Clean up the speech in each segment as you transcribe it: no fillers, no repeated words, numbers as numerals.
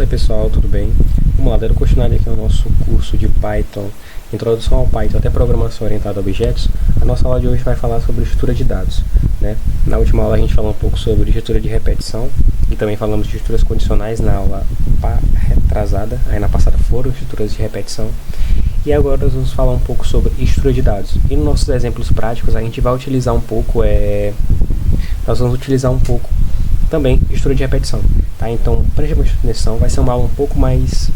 pessoal, tudo bem? Vamos lá, dando continuidade aqui ao nosso curso de Python, Introdução ao Python até Programação Orientada a Objetos. A nossa aula de hoje vai falar sobre estrutura de dados, né? Na última aula a gente falou um pouco sobre estrutura de repetição e também falamos de estruturas condicionais na aula retrasada, aí na passada foram estruturas de repetição. E agora nós vamos falar um pouco sobre estrutura de dados. E nos nossos exemplos práticos a gente vai utilizar um pouco, também estrutura de repetição, tá? Então, preste bastante atenção, vai ser uma aula um pouco mais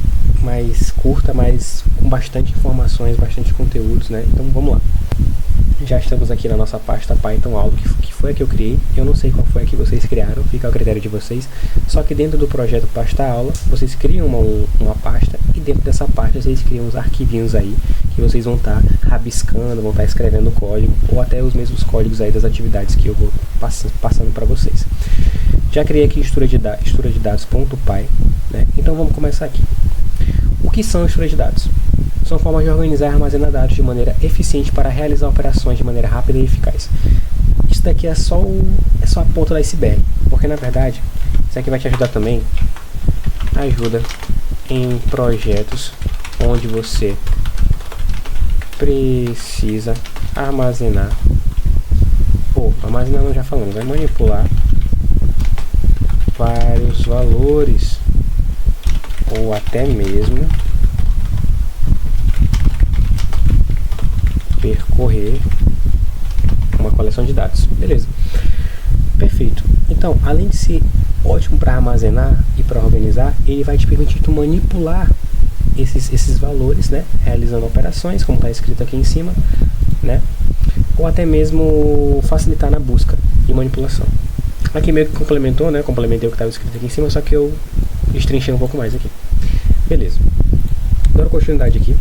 curta, mas com bastante informações, bastante conteúdos, né? Então, vamos lá. Já estamos aqui na nossa pasta Python aula, que foi a que eu criei. Eu não sei qual foi a que vocês criaram, fica ao critério de vocês. Só que dentro do projeto pasta aula, vocês criam uma pasta e dentro dessa pasta vocês criam uns arquivinhos aí que vocês vão estar rabiscando, vão estar escrevendo código ou até os mesmos códigos aí das atividades que eu vou passando para vocês. Já criei aqui estrutura de dados.py, né? Então vamos começar aqui. O que são estruturas de dados? São formas de organizar e armazenar dados de maneira eficiente para realizar operações de maneira rápida e eficaz. Isso daqui é só a ponta do iceberg, porque na verdade isso aqui vai te ajudar também, ajuda em projetos onde você precisa armazenar, armazenar não já falamos, vai manipular vários valores ou até mesmo percorrer uma coleção de dados. Beleza, perfeito. Então, além de ser ótimo para armazenar e para organizar, ele vai te permitir tu manipular esses valores, né, realizando operações, como está escrito aqui em cima, né, ou até mesmo facilitar na busca e manipulação. Aqui meio que complementou, né, complementei o que estava escrito aqui em cima, só que eu destrinchei um pouco mais aqui. Beleza, dando continuidade aqui,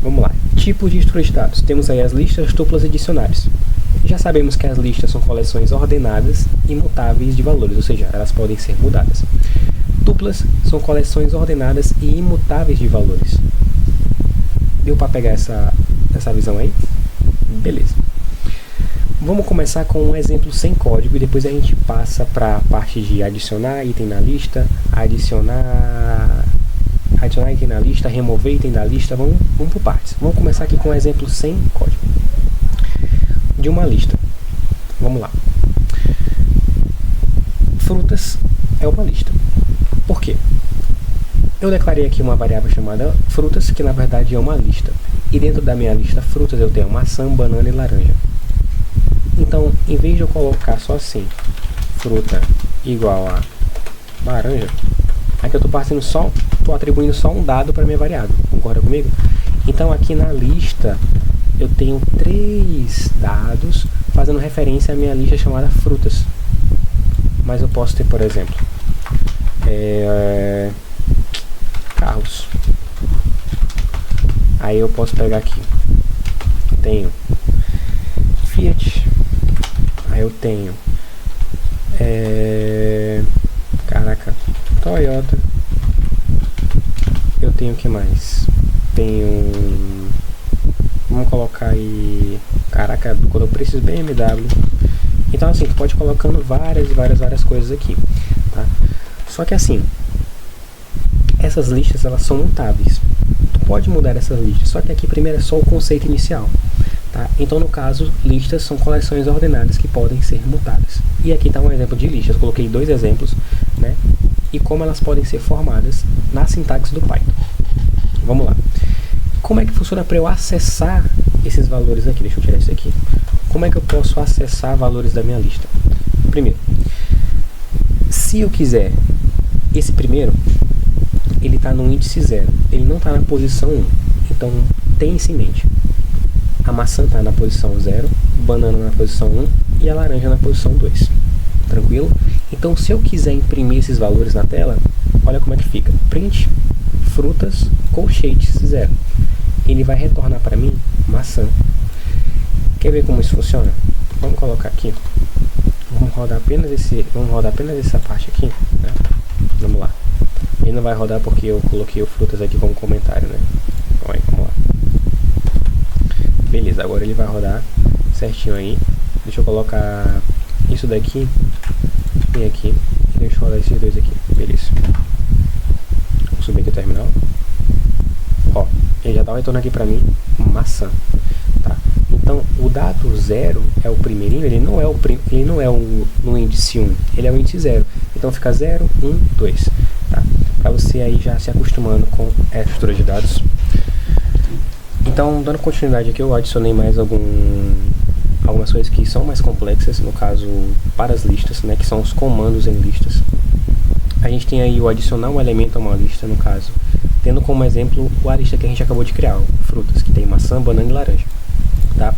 vamos lá. Tipos de estrutura de dados. Temos aí as listas, tuplas e dicionários. Já sabemos que as listas são coleções ordenadas e mutáveis de valores, ou seja, elas podem ser mudadas. Tuplas são coleções ordenadas e imutáveis de valores. Deu para pegar essa visão aí? Beleza. Vamos começar com um exemplo sem código e depois a gente passa para a parte de adicionar item na lista, adicionar item na lista, remover item da lista. Vamos por partes. Vamos começar aqui com um exemplo sem código de uma lista. Vamos lá. Frutas é uma lista. Por quê? Eu declarei aqui uma variável chamada frutas, que na verdade é uma lista. E dentro da minha lista frutas eu tenho maçã, banana e laranja. Então, em vez de eu colocar só assim, fruta igual a laranja, aqui eu estou atribuindo só um dado para minha variável, concorda comigo? Então aqui na lista eu tenho 3 dados fazendo referência à minha lista chamada frutas. Mas eu posso ter, por exemplo, carros. Aí eu posso pegar aqui, tenho Fiat, aí eu tenho Toyota, eu tenho o que mais? Tenho, vamos colocar aí, quando eu preciso BMW. Então assim, tu pode ir colocando várias coisas aqui, tá? Só que assim, essas listas elas são mutáveis. Tu pode mudar essas listas, só que aqui primeiro é só o conceito inicial. Tá? Então, no caso, listas são coleções ordenadas que podem ser mutadas. E aqui está um exemplo de listas. Coloquei 2 exemplos, né? E como elas podem ser formadas na sintaxe do Python. Vamos lá. Como é que funciona para eu acessar esses valores aqui? Deixa eu tirar isso aqui. Como é que eu posso acessar valores da minha lista? Primeiro, se eu quiser esse primeiro, ele está no índice 0. Ele não está na posição 1. Então, tenha isso em mente. A maçã está na posição 0, banana na posição 1 e a laranja na posição 2. Tranquilo? Então, se eu quiser imprimir esses valores na tela, olha como é que fica. Print, frutas, colchetes 0. Ele vai retornar para mim maçã. Quer ver como isso funciona? Vamos colocar aqui. Vamos rodar apenas essa parte aqui, né? Vamos lá. Ele não vai rodar porque eu coloquei o frutas aqui como comentário, né? Então, vamos lá. Beleza, agora ele vai rodar certinho aí. Deixa eu colocar isso daqui e aqui. Deixa eu rodar esses dois aqui. Beleza. dá o retorno aqui para mim, maçã, tá? Então, o dado 0 é o primeirinho, ele não é no índice 1, ele é o índice 0. Então, fica 0, 1, 2, tá? Para você aí já se acostumando com essa estrutura de dados. Então, dando continuidade aqui, eu adicionei mais algumas coisas que são mais complexas, no caso, para as listas, né, que são os comandos em listas. A gente tem aí o adicionar um elemento a uma lista, no caso, tendo como exemplo a lista que a gente acabou de criar, frutas, que tem maçã, banana e laranja, tá?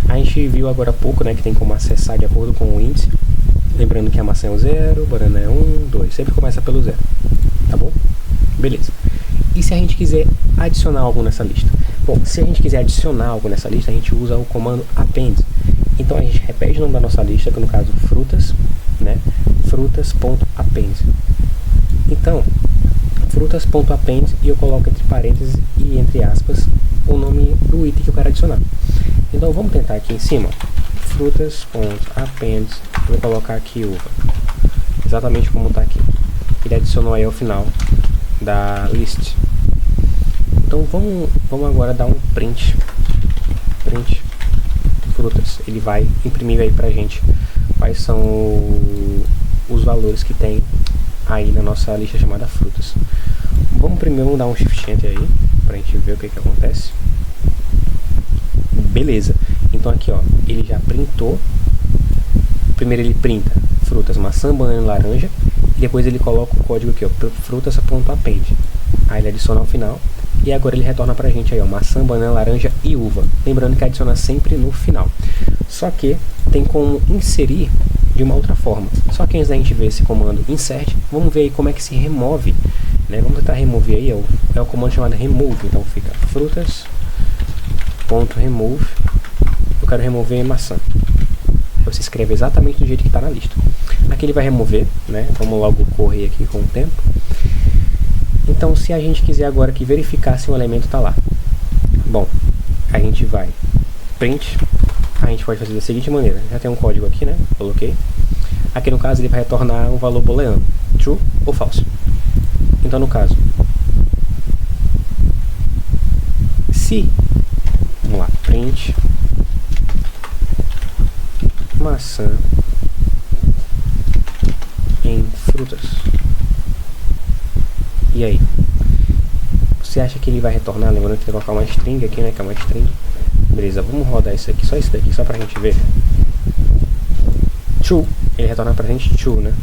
A gente viu agora há pouco, né, que tem como acessar de acordo com o índice, lembrando que a maçã é o 0, banana é 1, 2, sempre começa pelo 0, tá bom? Beleza. E se a gente quiser adicionar algo nessa lista? Bom, se a gente quiser adicionar algo nessa lista, a gente usa o comando append. Então a gente repete o nome da nossa lista, que no caso frutas, né? Frutas.append. Então, frutas.append, e eu coloco entre parênteses e entre aspas o nome do item que eu quero adicionar. Então vamos tentar aqui em cima, frutas.append, eu vou colocar aqui uva, exatamente como está aqui. Ele adicionou aí ao final da list. Então vamos agora dar um print frutas. Ele vai imprimir aí pra gente quais são os valores que tem aí na nossa lista chamada frutas. Vamos primeiro dar um shift enter aí pra gente ver o que acontece. Beleza. Então aqui, ó, ele já printou. Primeiro ele printa frutas, maçã, banana e laranja, e depois ele coloca o código aqui, ó, frutas.append. Aí ele adiciona ao final. E agora ele retorna pra gente aí, ó, maçã, banana, laranja e uva. Lembrando que adiciona sempre no final. Só que tem como inserir de uma outra forma. Só que antes da gente ver esse comando insert, vamos ver aí como é que se remove, né? Vamos tentar remover aí, ó, é o comando chamado remove. Então fica frutas.remove. Eu quero remover maçã. Você escreve exatamente do jeito que está na lista. Aqui ele vai remover, né? Vamos logo correr aqui com o tempo. Então, se a gente quiser agora que verificar se um elemento está lá, bom, a gente vai print, a gente pode fazer da seguinte maneira, já tem um código aqui, né, coloquei, aqui no caso ele vai retornar um valor booleano, true ou false. Então no caso, se, vamos lá, print maçã em frutas. E aí? Você acha que ele vai retornar? Lembrando que tem que colocar uma string aqui, né? Que é uma string. Beleza, vamos rodar isso aqui, só isso daqui, só pra gente ver. True. Ele retorna pra gente true, né?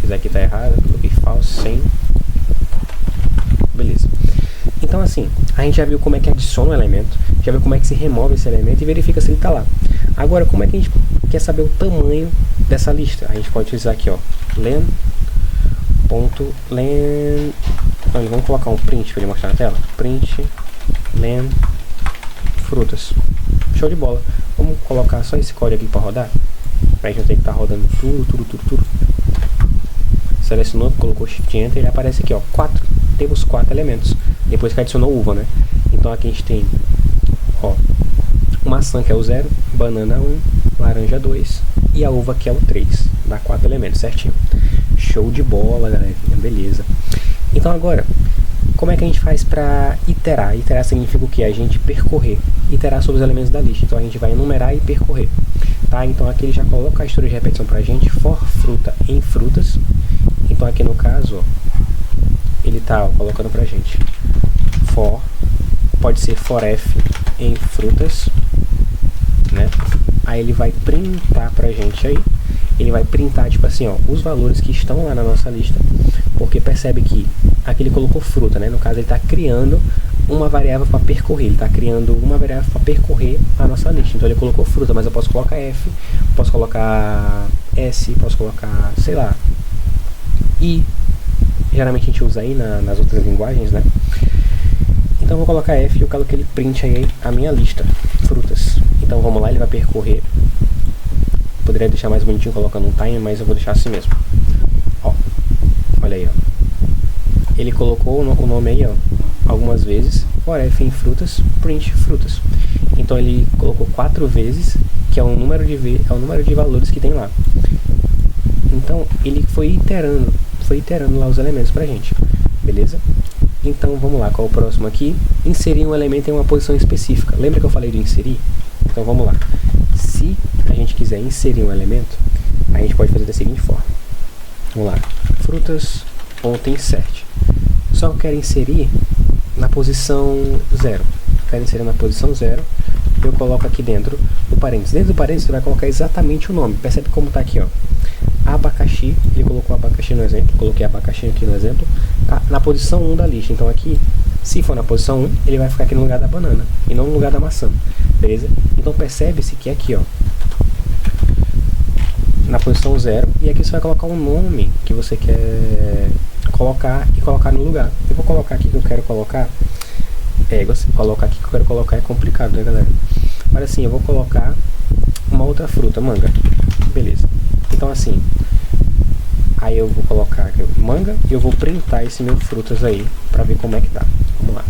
Isso aqui tá errado, coloquei false, sem. Beleza. Então assim, a gente já viu como é que adiciona um elemento, já viu como é que se remove esse elemento e verifica se ele tá lá. Agora, como é que a gente quer saber o tamanho dessa lista? A gente pode utilizar aqui, ó, len. Então, vamos colocar um print para ele mostrar na tela. Print len frutas. Show de bola. Vamos colocar só esse código aqui para rodar. Para a gente não ter que estar rodando tudo. Selecionou, colocou Shift Enter, ele aparece aqui, ó, temos 4 elementos. Depois que adicionou uva, né? Então aqui a gente tem, ó, maçã que é o 0, banana 1, laranja 2 e a uva que é o 3. Dá 4 elementos, certinho. Show de bola, galerinha, beleza. Então agora, como é que a gente faz para iterar? Iterar significa o que? A gente percorrer, iterar sobre os elementos da lista. Então a gente vai enumerar e percorrer, tá? Então aqui ele já coloca a estrutura de repetição pra gente, for fruta em frutas. Então aqui no caso, ó, ele tá, ó, colocando pra gente for, pode ser for f em frutas, né? Aí ele vai printar pra gente aí. Ele vai printar, tipo assim, ó, os valores que estão lá na nossa lista, porque percebe que aqui ele colocou fruta, né? No caso, ele está criando uma variável para percorrer, ele está criando uma variável para percorrer a nossa lista. Então, ele colocou fruta, mas eu posso colocar F, posso colocar S, posso colocar, sei lá, I. Geralmente a gente usa aí nas outras linguagens, né? Então, eu vou colocar F e eu quero que ele printe aí a minha lista, frutas. Então, vamos lá, ele vai percorrer. Poderia deixar mais bonitinho colocando um time, mas eu vou deixar assim mesmo. Ó, olha aí, ó. Ele colocou o nome aí, ó, algumas vezes. For f em frutas, print frutas. Então ele colocou 4 vezes, que é o número de valores que tem lá. Então ele foi iterando lá os elementos pra gente, beleza? Então vamos lá, qual é o próximo aqui? Inserir um elemento em uma posição específica. Lembra que eu falei de inserir? Então vamos lá. Se a gente quiser inserir um elemento, a gente pode fazer da seguinte forma. Vamos lá, frutas.insert. Só eu quero inserir na posição 0. Quero inserir na posição 0. Eu coloco aqui dentro o parênteses. Dentro do parênteses você vai colocar exatamente o nome. Percebe como está aqui, ó. Abacaxi, ele colocou abacaxi no exemplo, coloquei abacaxi aqui no exemplo, tá na posição 1 da lista. Então aqui, se for na posição 1, ele vai ficar aqui no lugar da banana e não no lugar da maçã, beleza? Então percebe-se que aqui, ó, na posição 0, e aqui você vai colocar um nome que você quer colocar e colocar no lugar. Eu vou colocar aqui que eu quero colocar, você colocar aqui que eu quero colocar é complicado, né, galera? Mas assim, eu vou colocar uma outra fruta, manga, beleza? Então assim, aí eu vou colocar aqui manga e eu vou printar esse meu frutas aí pra ver como é que tá. Vamos lá.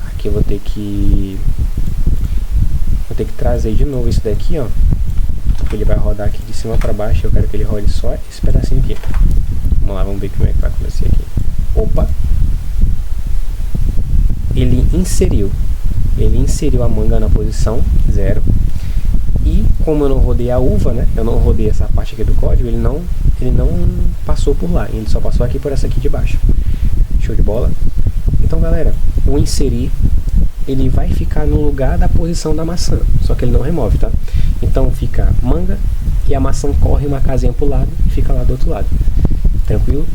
Aqui eu vou ter que trazer de novo isso daqui, ó. Ele vai rodar aqui de cima pra baixo. Eu quero que ele rode só esse pedacinho aqui. Vamos lá, vamos ver como é que vai acontecer aqui. Opa! Ele inseriu a manga na posição 0. E como eu não rodei a uva, né? Eu não rodei essa parte aqui do código, ele não passou por lá. Ele só passou aqui por essa aqui de baixo. Show de bola? Então, galera, o inserir, ele vai ficar no lugar da posição da maçã. Só que ele não remove, tá? Então fica manga e a maçã corre uma casinha pro lado e fica lá do outro lado. Tranquilo?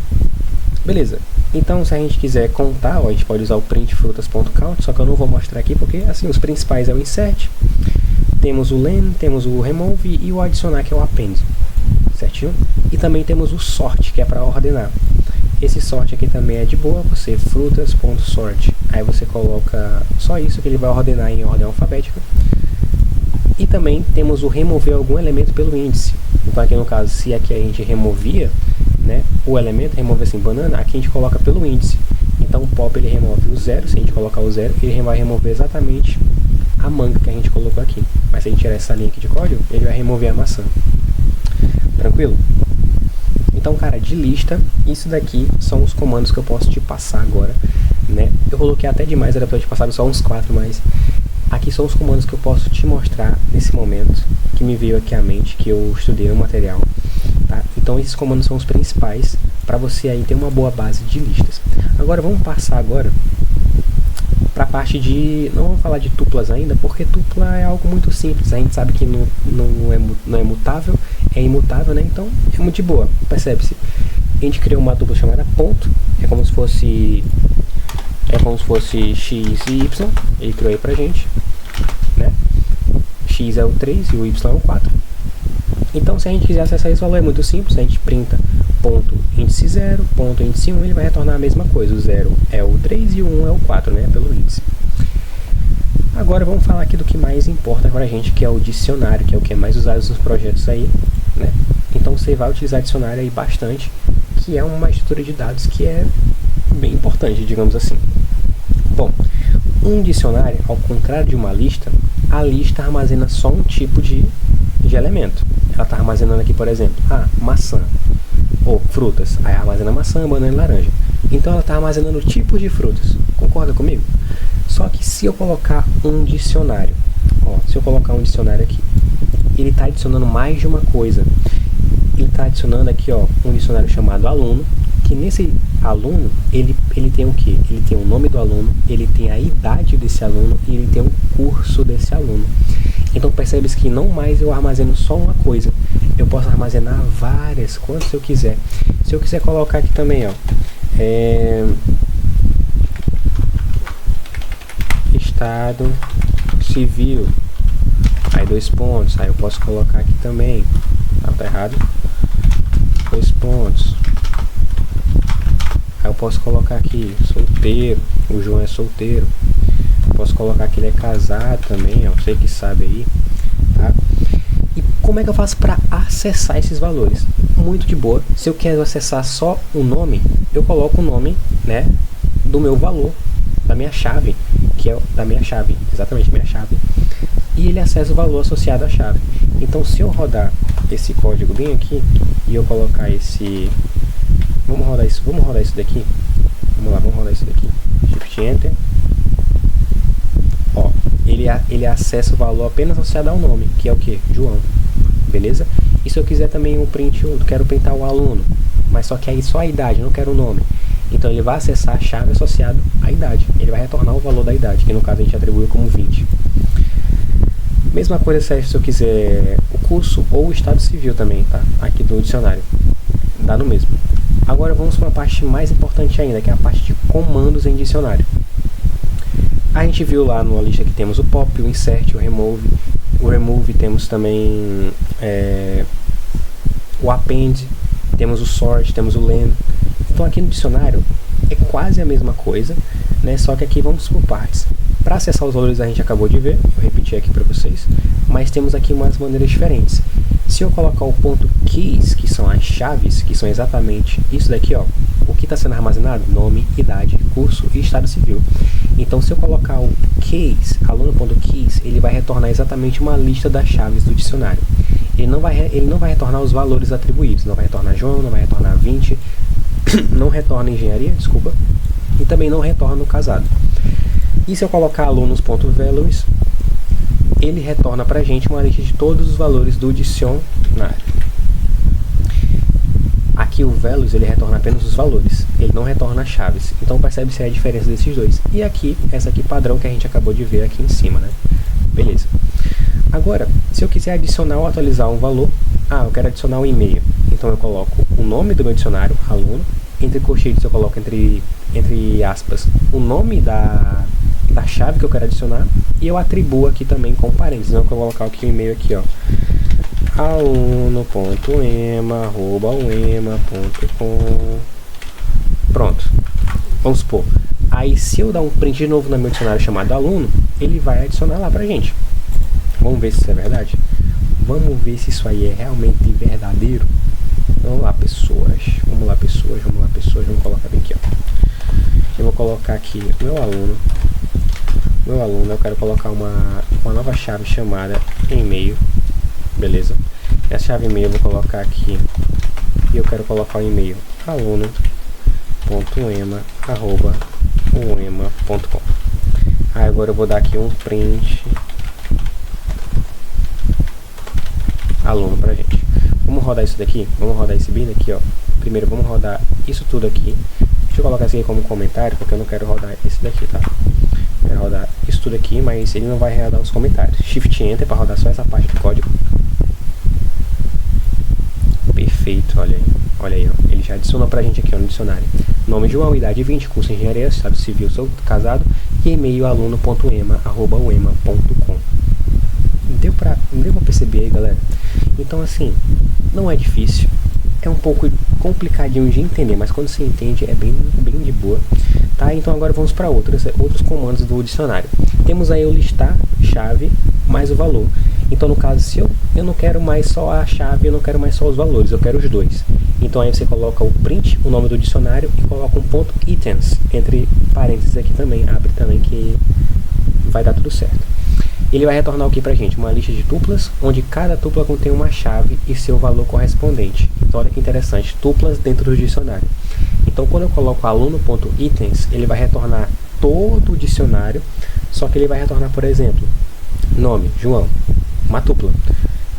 Beleza. Então, se a gente quiser contar, ó, a gente pode usar o printfrutas.count, só que eu não vou mostrar aqui porque, assim, os principais é o insert, temos o len, temos o remove e o adicionar, que é o append, certinho? E também temos o sort, que é para ordenar. Esse sort aqui também é de boa, você frutas.sort, aí você coloca só isso, que ele vai ordenar em ordem alfabética. E também temos o remover algum elemento pelo índice. Então aqui no caso, se aqui a gente removia, né, o elemento, remove assim, banana, aqui a gente coloca pelo índice. Então o pop ele remove o 0, se a gente colocar o 0, ele vai remover exatamente a manga que a gente colocou aqui. Mas se a gente tirar essa linha aqui de código, ele vai remover a maçã. Tranquilo? Então, cara, de lista, isso daqui são os comandos que eu posso te passar agora, né? Eu coloquei até demais, era pra eu te passar só uns 4, mas aqui são os comandos que eu posso te mostrar nesse momento, que me veio aqui à mente, que eu estudei no material, tá? Então esses comandos são os principais para você aí ter uma boa base de listas. Agora vamos passar agora para a parte de, não vamos falar de tuplas ainda, porque tupla é algo muito simples, a gente sabe que não é mutável, é imutável, né? Então é muito de boa, percebe-se. A gente criou uma tupla chamada ponto, é como se fosse x e y, ele criou aí pra gente, né? X é o 3 e o y é o 4. Então, se a gente quiser acessar esse valor, é muito simples, a gente printa ponto índice 0, ponto índice 1, ele vai retornar a mesma coisa, o 0 é o 3 e o 1 é o 4, né, pelo índice. Agora vamos falar aqui do que mais importa pra gente, que é o dicionário, que é o que é mais usado nos projetos aí, né? Então você vai utilizar dicionário aí bastante, que é uma estrutura de dados que é bem importante, digamos assim. Bom, um dicionário, ao contrário de uma lista, a lista armazena só um tipo de elemento. Ela está armazenando aqui, por exemplo, maçã, ou frutas, aí armazena maçã, banana e laranja. Então ela está armazenando tipos de frutas, concorda comigo? Só que se eu colocar um dicionário, ó, se eu colocar um dicionário aqui, ele está adicionando mais de uma coisa. Ele está adicionando aqui, ó, um dicionário chamado aluno, que nesse aluno, ele tem o quê? Ele tem o nome do aluno, ele tem a idade desse aluno e ele tem o curso desse aluno. Então percebe que não mais eu armazeno só uma coisa, eu posso armazenar várias, quantas eu quiser. Se eu quiser colocar aqui também, ó, estado civil, aí 2 pontos, aí eu posso colocar aqui também, tá errado, 2 pontos. Aí eu posso colocar aqui, solteiro, o João é solteiro. Posso colocar que ele é casado também, ó, você que sabe aí, tá? E como é que eu faço para acessar esses valores? Muito de boa. Se eu quero acessar só o nome, eu coloco o nome, né, do meu valor, da minha chave, que é da minha chave, exatamente minha chave, e ele acessa o valor associado à chave. Então, se eu rodar esse código bem aqui e eu colocar esse, vamos rodar isso daqui. Vamos lá, vamos rodar isso daqui. Shift Enter. Ó, ele acessa o valor apenas associado ao nome, que é o que? João. Beleza? E se eu quiser também um print, eu quero printar o aluno, mas só que aí só a idade, não quero o nome. Então ele vai acessar a chave associada à idade. Ele vai retornar o valor da idade, que no caso a gente atribuiu como 20. Mesma coisa serve se eu quiser o curso ou o estado civil também, tá? Aqui do dicionário. Dá no mesmo. Agora vamos para a parte mais importante ainda, que é a parte de comandos em dicionário. A gente viu lá na lista que temos o pop, o insert, o remove. O remove temos também o append, temos o sort, temos o len. Então aqui no dicionário é quase a mesma coisa, né? Só que aqui vamos por partes. Para acessar os valores a gente acabou de ver, eu repeti aqui para vocês, mas temos aqui umas maneiras diferentes. Se eu colocar o ponto keys, que são as chaves, que são exatamente isso daqui, ó, o que está sendo armazenado? Nome, idade, curso e estado civil. Então se eu colocar o keys, aluno.keys, ele vai retornar exatamente uma lista das chaves do dicionário. Ele não vai retornar os valores atribuídos, não vai retornar João, não vai retornar 20, não retorna engenharia, desculpa, e também não retorna o casado. E se eu colocar alunos.values, ele retorna pra gente uma lista de todos os valores do dicionário. Aqui o values, ele retorna apenas os valores, ele não retorna as chaves. Então percebe-se a diferença desses dois. E aqui, essa aqui padrão que a gente acabou de ver aqui em cima, né? Beleza. Agora, se eu quiser adicionar ou atualizar um valor, eu quero adicionar um e-mail. Então eu coloco o nome do meu dicionário, aluno, entre colchetes eu coloco entre aspas o nome da chave que eu quero adicionar e eu atribuo aqui também com parênteses. Então eu vou colocar aqui o e-mail aqui, ó, aluno.ema@uema.com. Pronto. Vamos supor. Aí se eu dar um print de novo no meu dicionário chamado aluno, ele vai adicionar lá pra gente. Vamos ver se isso é verdade? Vamos ver se isso aí é realmente verdadeiro. Vamos lá, pessoas. Vamos lá, pessoas. Vamos colocar bem aqui, ó. Eu vou colocar aqui meu aluno, eu quero colocar uma nova chave chamada e-mail, beleza? Essa chave e-mail eu vou colocar aqui e eu quero colocar o e-mail aluno.ema@uema.com. Aí agora eu vou dar aqui um print aluno pra gente. Vamos rodar isso daqui, vamos rodar esse bin aqui, ó. Primeiro vamos rodar isso tudo aqui. Deixa eu colocar isso aqui como comentário, porque eu não quero rodar esse daqui, tá? Eu quero rodar isso tudo aqui, mas ele não vai rodar os comentários. Shift Enter para rodar só essa parte do código. Perfeito, olha aí, ó. Ele já adicionou pra gente aqui, ó, no dicionário. Nome João, idade 20, curso em engenharia, estado civil, sou casado, e e-mail aluno.ema@uema.com. Deu pra perceber aí, galera? Então, assim, não é difícil. É um pouco complicadinho de entender, mas quando você entende é bem de boa, tá? Então agora vamos para outros comandos do dicionário. Temos aí o listar, chave, mais o valor. Então no caso, se eu não quero mais só a chave, eu não quero mais só os valores, eu quero os dois. Então aí você coloca o print, o nome do dicionário, e coloca um ponto items, entre parênteses aqui também, abre também que vai dar tudo certo. Ele vai retornar o que pra gente? Uma lista de tuplas, onde cada tupla contém uma chave e seu valor correspondente. Então olha que interessante, tuplas dentro do dicionário. Então quando eu coloco aluno.items, ele vai retornar todo o dicionário, só que ele vai retornar, por exemplo, nome, João, uma tupla.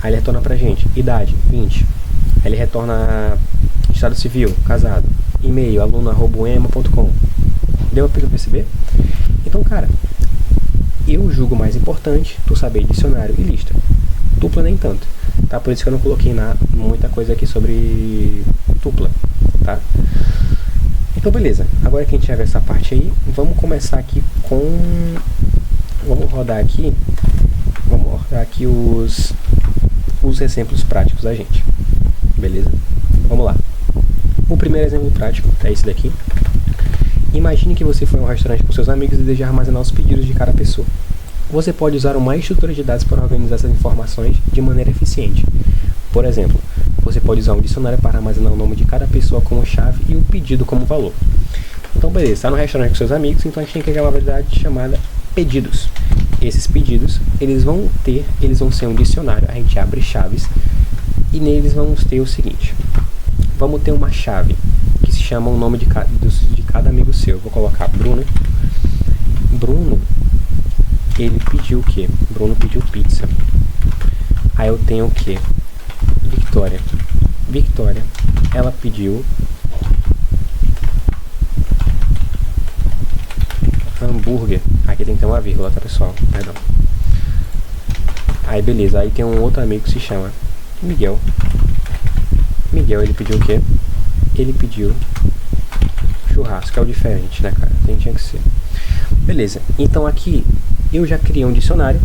Aí ele retorna pra gente, idade, 20. Aí ele retorna estado civil, casado, e-mail, aluno@uema.com. Deu pra perceber? Então, cara, eu julgo mais importante tu saber dicionário e lista. Tupla nem tanto, tá? Por isso que eu não coloquei muita coisa aqui sobre tupla, tá? Então beleza, agora que a gente já viu essa parte aí, vamos começar aqui vamos rodar aqui os exemplos práticos da gente, beleza? Vamos lá. O primeiro exemplo prático é esse daqui. Imagine que você foi a um restaurante com seus amigos e deseja armazenar os pedidos de cada pessoa. Você pode usar uma estrutura de dados para organizar essas informações de maneira eficiente. Por exemplo, você pode usar um dicionário para armazenar o nome de cada pessoa como chave e o pedido como valor. Então beleza, está no restaurante com seus amigos, então a gente tem que criar uma variedade chamada pedidos. Esses pedidos, eles vão ser um dicionário. A gente abre chaves e neles vamos ter o seguinte. Vamos ter uma chave que se chama o nome de cada amigo seu. Vou colocar Bruno. Bruno, ele pediu o quê? Bruno pediu pizza. Aí eu tenho o quê? Victoria. Victoria, ela pediu hambúrguer. Aqui tem que ter uma vírgula, tá, pessoal? Perdão. Aí beleza, aí tem um outro amigo que se chama Miguel. Miguel, ele pediu o quê? Ele pediu churrasco, é o diferente, né, cara? Tinha que ser. Beleza, então aqui eu já criei um dicionário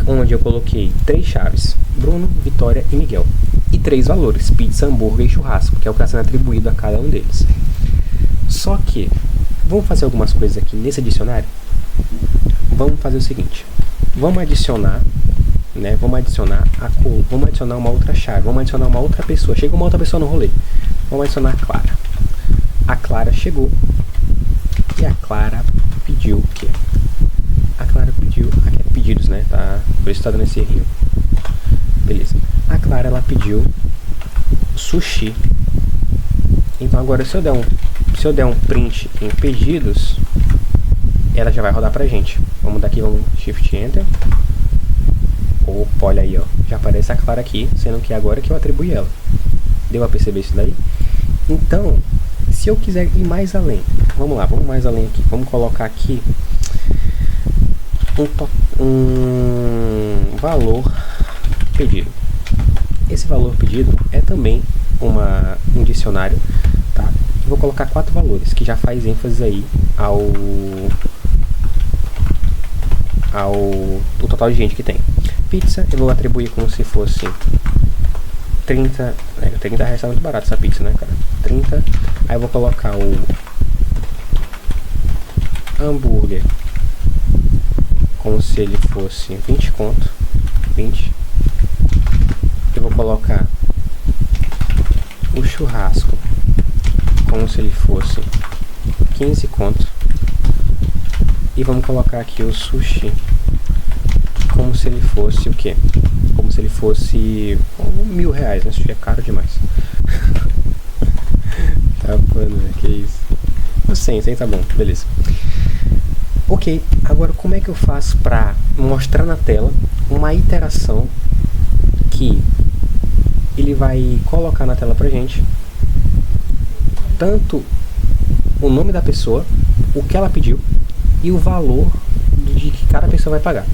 onde eu coloquei 3 chaves: Bruno, Vitória e Miguel. E 3 valores: pizza, hambúrguer e churrasco, que é o que está sendo atribuído a cada um deles. Só que, vamos fazer algumas coisas aqui nesse dicionário? Vamos fazer o seguinte: vamos adicionar, né? Vamos adicionar uma outra chave, vamos adicionar uma outra pessoa. Chega uma outra pessoa no rolê. Vamos adicionar a Clara. A Clara chegou e a Clara pediu o quê? A Clara pediu, aqui é pedidos, né? Tá, por isso tá dando esse errinho. Beleza. A Clara, ela pediu sushi. Então agora se eu der um print em pedidos, ela já vai rodar pra gente. Vamos daqui, vamos Shift Enter. Opa, olha aí, ó. Já aparece a Clara aqui, sendo que agora que eu atribuí ela. Deu a perceber isso daí? Então, se eu quiser ir mais além, vamos lá, vamos mais além aqui. Vamos colocar aqui um valor pedido. Esse valor pedido é também um dicionário, tá? Eu vou colocar 4 valores, que já faz ênfase aí ao total de gente que tem. Pizza eu vou atribuir como se fosse 30, 30 reais, tá muito barato essa pizza, né, cara? 30, aí eu vou colocar o hambúrguer como se ele fosse 20 conto, 20. Eu vou colocar o churrasco como se ele fosse 15 conto. E vamos colocar aqui o sushi como se ele fosse o quê? Como se ele fosse R$1.000, né? Sushi é caro demais. Tá falando, né? Que isso? 100 tá bom, beleza. Ok, agora como é que eu faço para mostrar na tela uma iteração que ele vai colocar na tela pra gente tanto o nome da pessoa, o que ela pediu e o valor de que cada pessoa vai pagar.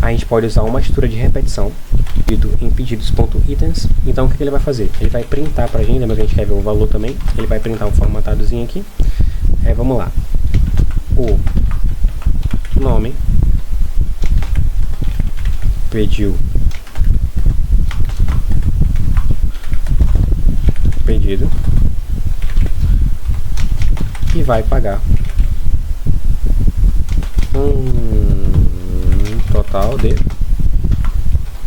A gente pode usar uma estrutura de repetição em pedidos.items. Então o que ele vai fazer? Ele vai printar pra gente, mas a gente quer ver o valor também. Ele vai printar um formatadozinho aqui. Vamos lá. O nome pediu pedido e vai pagar total de,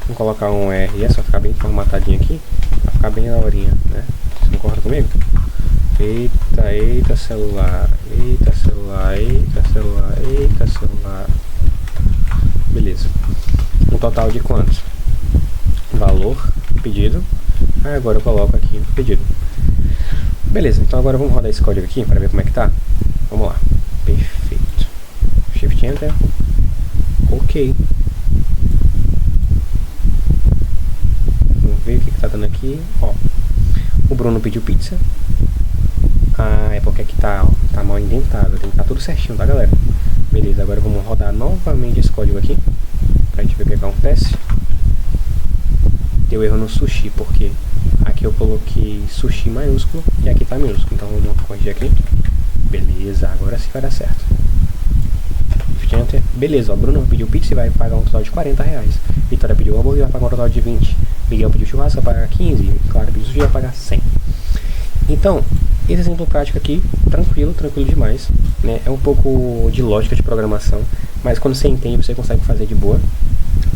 vamos colocar um R, só ficar bem formatadinho aqui, pra ficar bem na horinha, né? Você concorda comigo? Eita celular, eita celular, eita celular, eita celular. Beleza. Um total de quantos? Valor, pedido. Aí agora eu coloco aqui o pedido. Beleza, então agora vamos rodar esse código aqui para ver como é que tá. Vamos lá. Perfeito. Shift Enter. Ok. Vamos ver o que tá dando aqui. Ó, o Bruno pediu pizza. Ah, é porque aqui tá mal indentado. Tem que estar tudo certinho, tá, galera? Beleza, agora vamos rodar novamente esse código aqui pra gente ver o que acontece. Deu erro no sushi, porque aqui eu coloquei sushi maiúsculo e aqui tá minúsculo. Então vamos corrigir aqui. Beleza, agora sim vai dar certo. Beleza, ó, Bruno pediu pizza e vai pagar um total de R$40. Vitória pediu hambúrguer e vai pagar um total de 20. Miguel pediu churrasco, vai pagar 15. Clara pediu sushi e vai pagar 100. Então, esse exemplo prático aqui, tranquilo demais, né? É um pouco de lógica de programação, mas quando você entende, você consegue fazer de boa.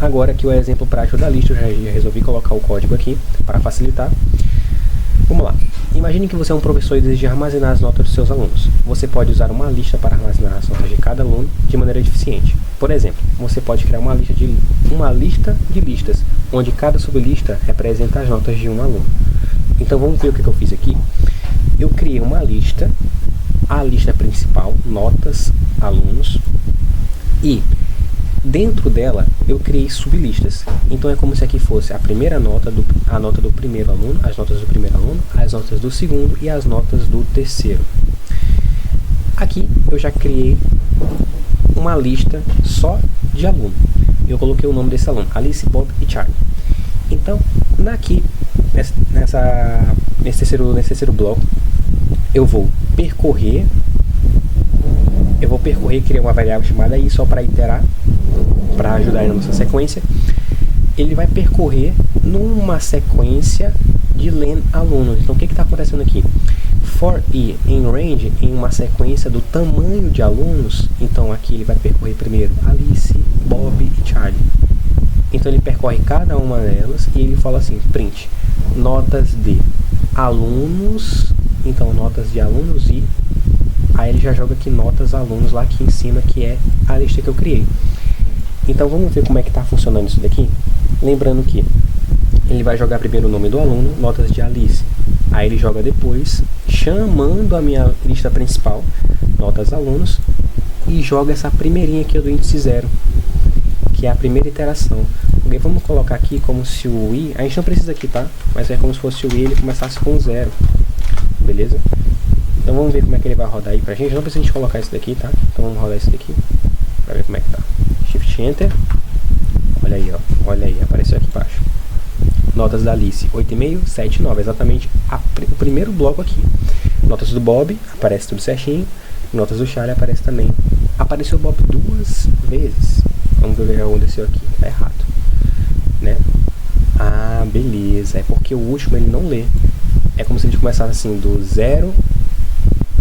Agora aqui o exemplo prático da lista, eu já resolvi colocar o código aqui para facilitar. Vamos lá. Imagine que você é um professor e deseja armazenar as notas dos seus alunos. Você pode usar uma lista para armazenar as notas de cada aluno de maneira eficiente. Por exemplo, você pode criar uma lista de listas, onde cada sublista representa as notas de um aluno. Então vamos ver o que eu fiz aqui. eu criei uma lista, a lista principal, notas, alunos, e dentro dela eu criei sublistas. Então é como se aqui fosse a primeira nota, a nota do primeiro aluno, as notas do primeiro aluno, as notas do segundo e as notas do terceiro. Aqui eu já criei uma lista só de aluno. Eu coloquei o nome desse aluno, Alice, Bob e Charlie. Então, nesse terceiro bloco, eu vou percorrer, criar uma variável chamada i só para iterar, para ajudar aí na nossa sequência. Ele vai percorrer numa sequência de len alunos. Então, o que está acontecendo aqui? For i em range, em uma sequência do tamanho de alunos, então aqui ele vai percorrer primeiro Alice, Bob e Charlie. Então ele percorre cada uma delas e ele fala assim, print notas de alunos, então notas de alunos e aí ele já joga aqui notas alunos lá aqui em cima, que é a lista que eu criei. Então vamos ver como é que está funcionando isso daqui. Lembrando que ele vai jogar primeiro o nome do aluno, notas de Alice. Aí ele joga depois, chamando a minha lista principal, notas alunos, e joga essa primeirinha aqui do índice 0, que é a primeira iteração. Okay, vamos colocar aqui como se o i, a gente não precisa aqui, tá? Mas é como se fosse o i, ele começasse com 0, beleza? Então vamos ver como é que ele vai rodar aí pra gente. Não precisa a gente colocar isso daqui, tá? Então vamos rodar isso daqui, pra ver como é que tá. Shift Enter, olha aí, ó, olha aí, apareceu aqui embaixo. Notas da Alice, 8,5, 7, 9, exatamente o primeiro bloco aqui. Notas do Bob, aparece tudo certinho. Notas do Charlie aparece também. Apareceu o Bob 2 vezes. Vamos ver o que aconteceu aqui, tá errado, né? Ah, beleza, é porque o último ele não lê. É como se ele começasse assim, do 0,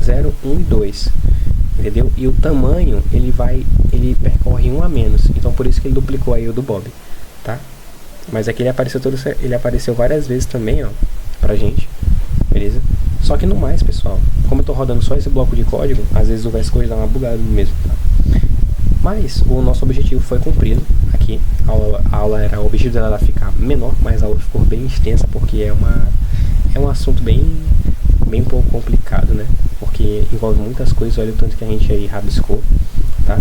0, 1 e 2, entendeu? E o tamanho, ele percorre 1 a menos. Então por isso que ele duplicou aí o do Bob, tá? Mas aqui ele apareceu várias vezes também, ó, pra gente, beleza? Só que no mais, pessoal, como eu tô rodando só esse bloco de código, às vezes o VS Code dá uma bugada mesmo, tá? Mas o nosso objetivo foi cumprido aqui. O objetivo dela era ficar menor, mas a aula ficou bem extensa porque é um assunto bem um pouco complicado, né? Porque envolve muitas coisas, olha o tanto que a gente aí rabiscou, tá?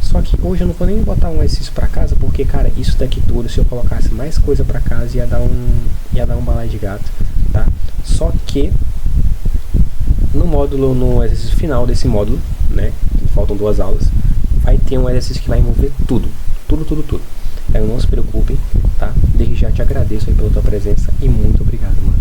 Só que hoje eu não vou nem botar um exercício pra casa, porque, cara, isso daqui tudo, se eu colocasse mais coisa pra casa, ia dar um balai de gato, tá? Só que no exercício final desse módulo, né, faltam 2 aulas, vai ter um exercício que vai envolver tudo. Então não se preocupem, tá? Desde já te agradeço aí pela tua presença e muito obrigado, mano.